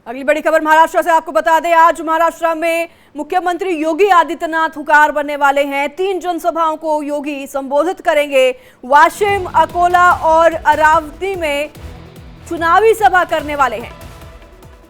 अगली बड़ी खबर महाराष्ट्र से आपको बता दें, आज महाराष्ट्र में मुख्यमंत्री योगी आदित्यनाथ हुकार बनने वाले हैं। 3 जनसभाओं को योगी संबोधित करेंगे। वाशिम, अकोला और अरावती में चुनावी सभा करने वाले हैं।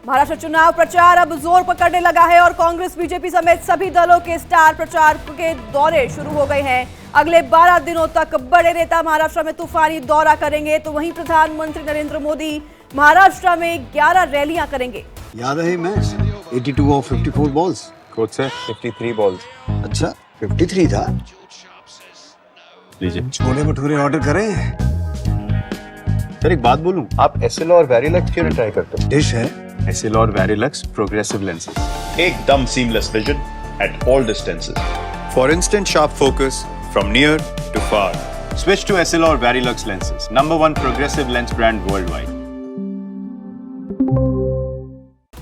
महाराष्ट्र चुनाव प्रचार अब जोर पकड़ने लगा है और कांग्रेस, बीजेपी समेत सभी दलों के स्टार प्रचारकों के दौरे शुरू हो गए हैं। अगले 12 दिनों तक बड़े नेता महाराष्ट्र में तूफानी दौरा करेंगे, तो वहीं प्रधानमंत्री नरेंद्र मोदी महाराष्ट्र में 11 रैलियां करेंगे। याद है मैच 82 और 54 बॉल्स। कोच से 53 बॉल्स। अच्छा 53 था। लीजिए। छोले भटूरे ऑर्डर करें। सर एक बात बोलूं, आप एसएल और वेरिलक्स क्यों ट्राई करते हो? डिश है एसएल और वेरिलक्स प्रोग्रेसिव लेंसेज, एकदम seamless vision at all distances. for instant sharp focus from near to far. Switch to SL or Verilux lenses, #1 progressive lens brand worldwide.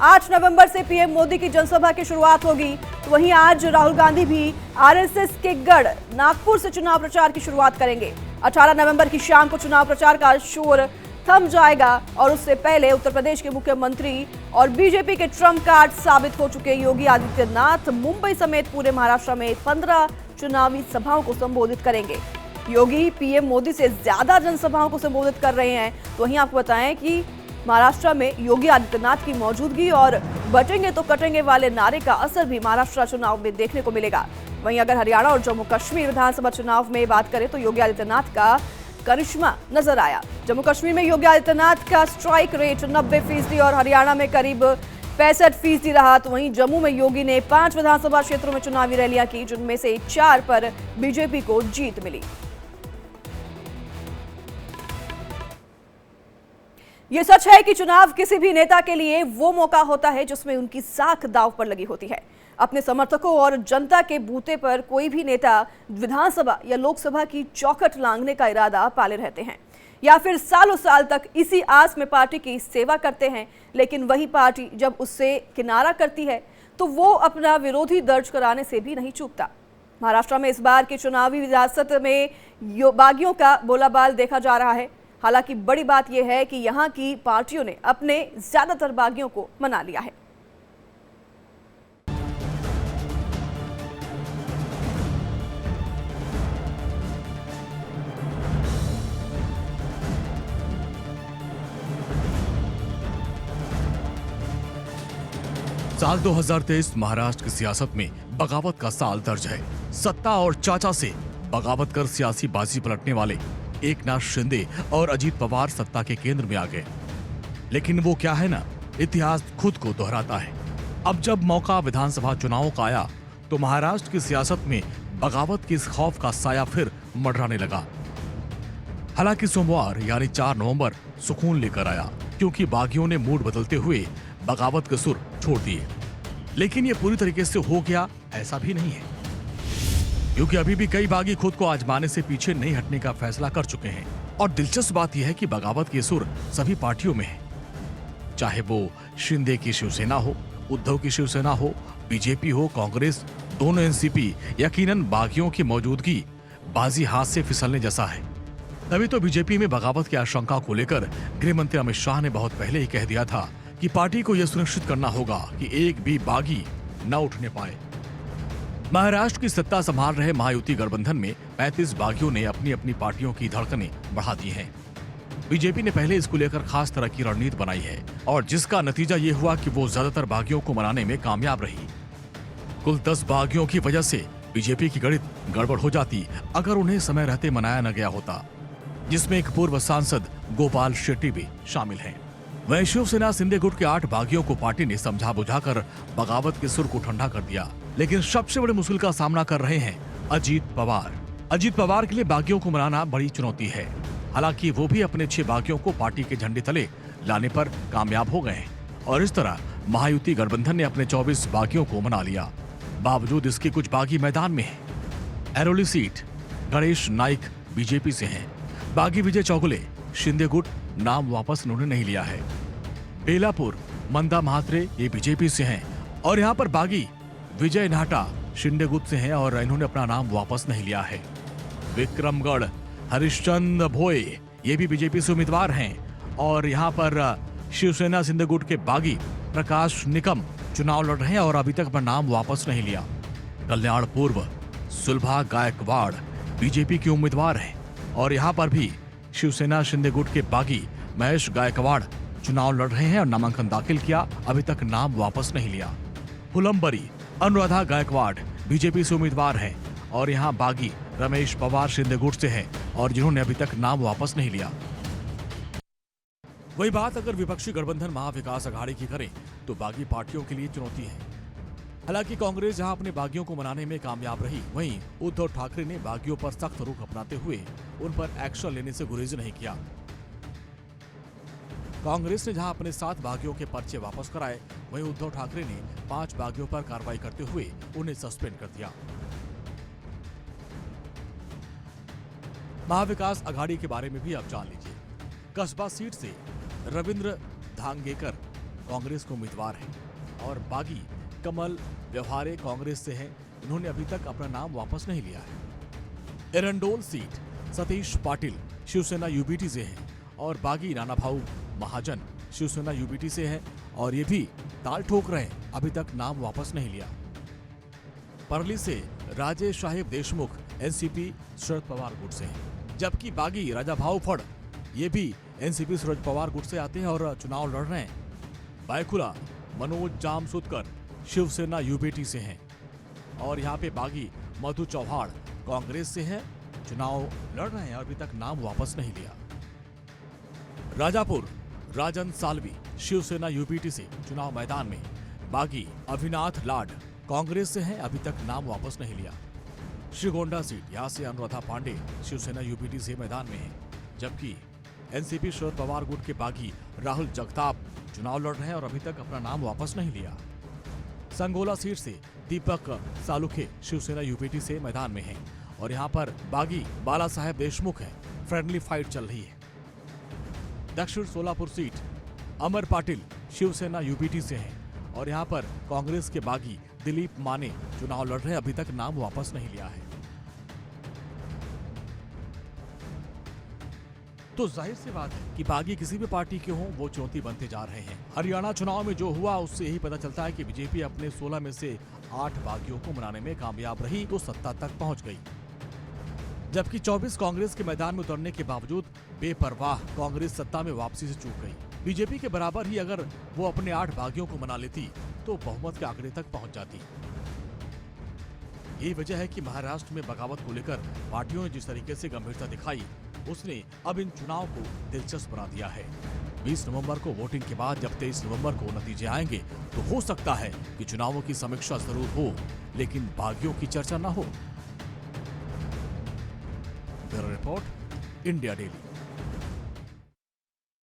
8 नवंबर से पीएम मोदी की जनसभा की शुरुआत होगी, तो वहीं आज राहुल गांधी भी आरएसएस के गढ़ नागपुर से चुनाव प्रचार की शुरुआत करेंगे। 18 नवंबर की शाम को चुनाव प्रचार का शोर थम जाएगा और उससे पहले उत्तर प्रदेश के मुख्यमंत्री और बीजेपी के ट्रम्प कार्ड साबित हो चुके योगी आदित्यनाथ मुंबई समेत पूरे महाराष्ट्र में 15 चुनावी सभाओं को संबोधित करेंगे। योगी पीएम मोदी से ज्यादा जनसभाओं को संबोधित कर रहे हैं। तो वहीं आपको बताएं कि महाराष्ट्र में योगी आदित्यनाथ की मौजूदगी और बचेंगे तो कटेंगे वाले नारे का असर भी महाराष्ट्र चुनाव में देखने को मिलेगा। वहीं अगर हरियाणा और जम्मू कश्मीर विधानसभा चुनाव में बात करें तो योगी आदित्यनाथ का करिश्मा नजर आया। जम्मू कश्मीर में योगी आदित्यनाथ का स्ट्राइक रेट 90% और हरियाणा में करीब 65% रहा। तो वहीं जम्मू में योगी ने 5 विधानसभा क्षेत्रों में चुनावी रैलियां की, जिनमें से 4 पर बीजेपी को जीत मिली। ये सच है कि चुनाव किसी भी नेता के लिए वो मौका होता है जिसमें उनकी साख दांव पर लगी होती है। अपने समर्थकों और जनता के बूते पर कोई भी नेता विधानसभा या लोकसभा की चौखट लांघने का इरादा पाले रहते हैं या फिर सालों साल तक इसी आस में पार्टी की सेवा करते हैं। लेकिन वही पार्टी जब उससे किनारा करती है तो वो अपना विरोधी दर्ज कराने से भी नहीं चूकता। महाराष्ट्र में इस बार की चुनावी रियासत में बागियों का बोलाबाल देखा जा रहा है। हालांकि बड़ी बात यह है कि यहाँ की पार्टियों ने अपने ज्यादातर बागियों को मना लिया है। साल 2023 महाराष्ट्र की सियासत में बगावत का साल दर्ज है। सत्ता और चाचा से बगावत कर सियासी बाजी पलटने वाले एकनाथ शिंदे और अजीत पवार सत्ता के केंद्र में आ गए। लेकिन वो क्या है ना, इतिहास खुद को दोहराता है। अब जब मौका विधानसभा चुनावों का आया तो महाराष्ट्र की सियासत में बगावत के इस खौफ का साया फिर मंडराने लगा। हालांकि सोमवार यानी 4 नवंबर सुकून लेकर आया, क्योंकि बागियों ने मूड बदलते हुए बगावत के सुर छोड़ दिए। लेकिन ये पूरी तरीके से हो गया ऐसा भी नहीं है, क्योंकि अभी भी कई बागी खुद को आजमाने से पीछे नहीं हटने का फैसला कर चुके हैं। और दिलचस्प बात यह है कि बगावत के सुर सभी पार्टियों में है, चाहे वो शिंदे की शिवसेना हो, उद्धव की शिवसेना हो, बीजेपी हो, कांग्रेस, दोनों एनसीपी। यकीनन बागियों की मौजूदगी बाजी हाथ से फिसलने जैसा है। तभी तो बीजेपी में बगावत की आशंका को लेकर गृह मंत्री अमित शाह ने बहुत पहले ही कह दिया था कि पार्टी को यह सुनिश्चित करना होगा कि एक भी बागी न उठने पाए। महाराष्ट्र की सत्ता संभाल रहे महायुति गठबंधन में 35 बागियों ने अपनी अपनी पार्टियों की धड़कनें बढ़ा दी हैं। बीजेपी ने पहले इसको लेकर खास तरह की रणनीति बनाई है और जिसका नतीजा ये हुआ कि वो ज्यादातर बागियों को मनाने में कामयाब रही। कुल 10 बागियों की वजह से बीजेपी की गणित गड़बड़ हो जाती अगर उन्हें समय रहते मनाया न गया होता, जिसमें एक पूर्व सांसद गोपाल शेट्टी भी शामिल हैं। वहीं शिवसेना शिंदे गुट के 8 बागियों को पार्टी ने समझा बुझाकर बगावत के सुर को ठंडा कर दिया। लेकिन सबसे बड़े मुश्किल का सामना कर रहे हैं अजीत पवार। अजीत पवार के लिए बागियों को मनाना बड़ी चुनौती है। हालांकि वो भी अपने 6 बागियों को पार्टी के झंडे तले लाने पर कामयाब हो गए हैं और इस तरह महायुति गठबंधन ने अपने 24 बागियों को मना लिया। बावजूद इसके कुछ बागी मैदान में है। ऐरोली सीट गणेश नाइक बीजेपी से हैं। बागी विजय चौगुले शिंदे गुट, नाम वापस उन्होंने नहीं लिया है। बेलापुर मंदा महात्रे ये बीजेपी से हैं और यहाँ पर बागी विजय नाटा शिंदे गुट से हैं और इन्होंने अपना नाम वापस नहीं लिया है। विक्रमगढ़ हरिश्चंद्र भोये ये भी बीजेपी से उम्मीदवार हैं और यहाँ पर शिवसेना सिंधुगुट के बागी प्रकाश निकम चुनाव लड़ रहे हैं और अभी तक अपना नाम वापस नहीं लिया। कल्याण पूर्व सुलभा गायकवाड़ बीजेपी के उम्मीदवार हैं और यहाँ पर भी शिवसेना सिंधुगुट के बागी महेश गायकवाड़ चुनाव लड़ रहे हैं और नामांकन दाखिल किया, अभी तक नाम वापस नहीं लिया। हुलम्बरी अनुराधा गायकवाड़ बीजेपी से उम्मीदवार हैं और यहाँ बागी रमेश पवार सिंधुगुट से हैं और जिन्होंने अभी तक नाम वापस नहीं लिया। वही बात अगर विपक्षी गठबंधन महाविकास अघाड़ी की करें तो बागी पार्टियों के लिए चुनौती है। हालांकि कांग्रेस जहां अपने बागियों को मनाने में कामयाब रही, वहीं उद्धव ठाकरे ने बागियों पर सख्त रुख अपनाते हुए उन पर एक्शन लेने से गुरेज नहीं किया। कांग्रेस ने जहां अपने 7 बागियों के पर्चे वापस कराए, वहीं उद्धव ठाकरे ने 5 बागियों पर कार्रवाई करते हुए उन्हें सस्पेंड कर दिया। महाविकास अघाड़ी के बारे में भी आप जान लीजिए। कस्बा सीट से रविंद्र धांगेकर कांग्रेस के उम्मीदवार हैं और बागी कमल व्यवहारे कांग्रेस से हैं, इन्होंने अभी तक अपना नाम वापस नहीं लिया है। एरंडोल सीट सतीश पाटिल शिवसेना यूबीटी से हैं और बागी नानाभाऊ महाजन शिवसेना यूबीटी से हैं और ये भी ताल ठोक रहे हैं, अभी तक नाम वापस नहीं लिया। परली से राजेश साहेब देशमुख एनसीपी शरद पवार गुट से हैं, जबकि बागी राजाभाऊ फड़ ये भी एनसीपी शरद पवार गुट से आते हैं और चुनाव लड़ रहे हैं। बायखुला मनोज जामसुदकर शिवसेना यूबीटी से हैं और यहाँ पे बागी मधु चौहान कांग्रेस से हैं, चुनाव लड़ रहे हैं और अभी तक नाम वापस नहीं लिया। राजापुर राजन सालवी शिवसेना यूबीटी से चुनाव मैदान में, बागी अविनाथ लाड कांग्रेस से हैं, अभी तक नाम वापस नहीं लिया। श्रीगोंडा सीट यहाँ से अनुराधा पांडे शिवसेना यूबीटी से मैदान में है, जबकि एनसीपी शरद पवार गुट के बागी राहुल जगताप चुनाव लड़ रहे हैं और अभी तक अपना नाम वापस नहीं लिया। संगोला सीट से दीपक सालुखे शिवसेना यूबीटी से मैदान में हैं और यहां पर बागी बाला साहेब देशमुख हैं, फ्रेंडली फाइट चल रही है। दक्षिण सोलापुर सीट अमर पाटिल शिवसेना यूबीटी से हैं और यहां पर कांग्रेस के बागी दिलीप माने चुनाव लड़ रहे हैं, अभी तक नाम वापस नहीं लिया है। तो जाहिर सी बात है कि बागी किसी भी पार्टी के हों, वो चुनौती बनते जा रहे हैं। हरियाणा चुनाव में जो हुआ उससे यही पता चलता है कि बीजेपी अपने 16 में से 8 बागियों को मनाने में कामयाब रही तो सत्ता तक पहुंच गई, जबकि 24 कांग्रेस के मैदान में उतरने के बावजूद बेपरवाह कांग्रेस सत्ता में वापसी से चूक गई। बीजेपी के बराबर ही अगर वो अपने 8 बागियों को मना लेती तो बहुमत के आंकड़े तक पहुंच जाती। यही वजह है कि महाराष्ट्र में बगावत को लेकर पार्टियों ने जिस तरीके से गंभीरता दिखाई, उसने अब इन चुनाव को दिलचस्प बना दिया है। 20 नवंबर को वोटिंग के बाद जब 23 नवंबर को नतीजे आएंगे तो हो सकता है कि चुनावों की समीक्षा जरूर हो, लेकिन बागियों की चर्चा न हो। Bureau report, India daily.